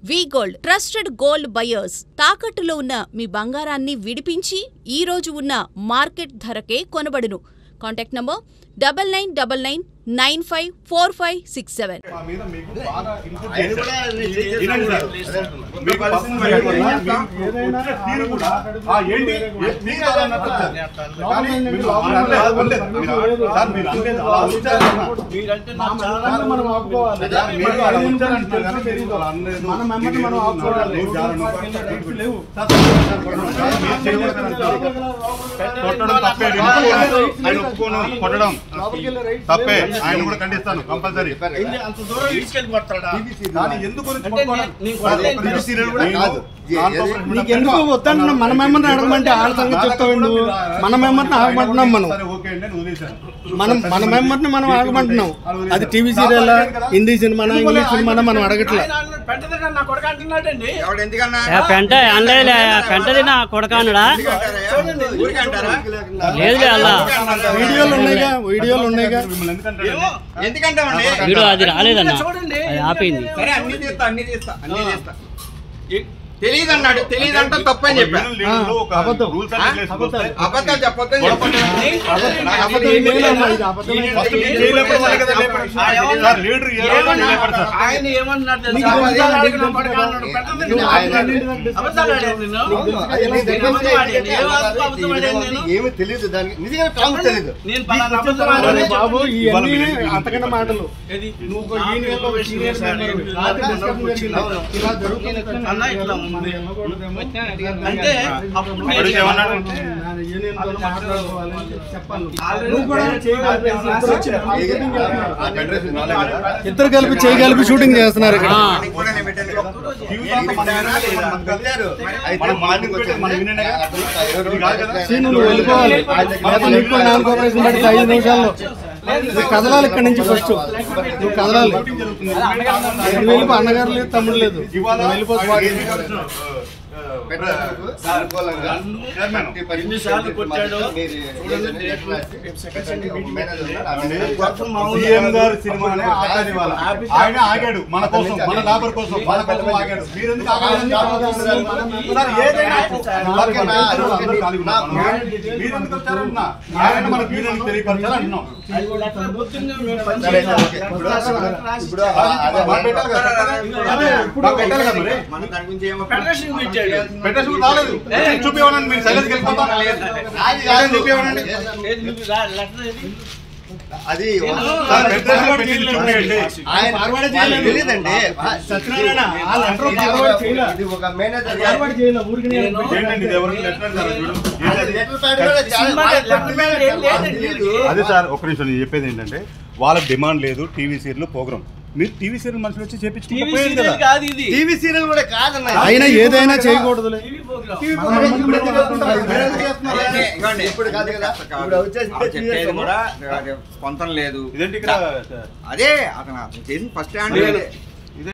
వి gold trusted gold buyers తాకట్టులో ఉన్న మీ బంగారాన్ని విడిపించి ఈ రోజు ఉన్న మార్కెట్ ధరకే కొనబడును. Contact number 9999954567. తప్పే ఆయన కూడా ఖండిస్తాను కంపల్సరీ. ఎందుకు వద్దంటున్నా? మన మెంబర్ని అడగమంటే వాళ్ళ సంగతి చెప్తావు. మన మెంబర్ని ఆగమంటున్నాం. మన మెంబర్ని మనం ఆగమంటున్నాం. అది TV serial, Hindi cinema, English cinema మనం అడగట్లేదు. పెంటది నా కొడక అన్నాడా? లేదు వీడియోలు ఉన్నాయిగా, వీడియోలు ఉన్నాయిగా. వీడియో అది రాలేదన్న, అది ఆపింది. తెలియదు అన్నాడు. తెలియదు అంటే తప్పని చెప్పాను. అబద్ధాలు చెప్పొద్దని ఏమి తెలియదు. దానికి నిజంగా కాము తెలియదు. బాబు ఇవన్నీ అంతకన్నా మాటలు. అంటే ఇద్దరు కలిపి చేయగలిపి షూటింగ్ చేస్తున్నారు ఇక్కడ. నువ్వు వెళ్ళిపోవాలి. 4 ఆపరేషన్ పడితే 5 నిమిషాల్లో నువ్వు కదలాలి. ఇక్కడ నుంచి ఫస్ట్ నువ్వు కదలాలి. నువ్వు వెళ్ళిపో. అన్నగారు లేదు, తమ్ముడు లేదు, వెళ్ళిపో. సీఎం గారు సినిమానే ఆయన ఆగాడు మన కోసం, మన లాభర్ కోసం, మన కోసం ఆగాడు. మీరెందుకు మీరెందుకు వచ్చారన్నా? ఆయన మన వీళ్ళని తెలియపరచాలి అంటున్నాం. పెట్టేసి రాలేదు. చూపివ్వనండి, మీరు సైలెన్స్ వెళ్ళిపోతాను. అది తెలియదండి. సత్యనారాయణ ఒక మేనేజర్ అదే సార్. ఒక నిమిషం నేను చెప్పేది ఏంటంటే, వాళ్ళకి డిమాండ్ లేదు టీవీ సీరియల్ ప్రోగ్రామ్. మీరు టీవీ సీరియల్ మనుషులు వచ్చి చేపించుకోలేదు కదా. టీవీ సీరియల్ కూడా కాదన్న. అయినా ఏదైనా చేయకూడదు. ఇప్పుడు కాదు కదా, చెప్పేది కూడా స్పందన లేదు. అదే అతను చేసిన ఫస్ట్ హ్యాండ్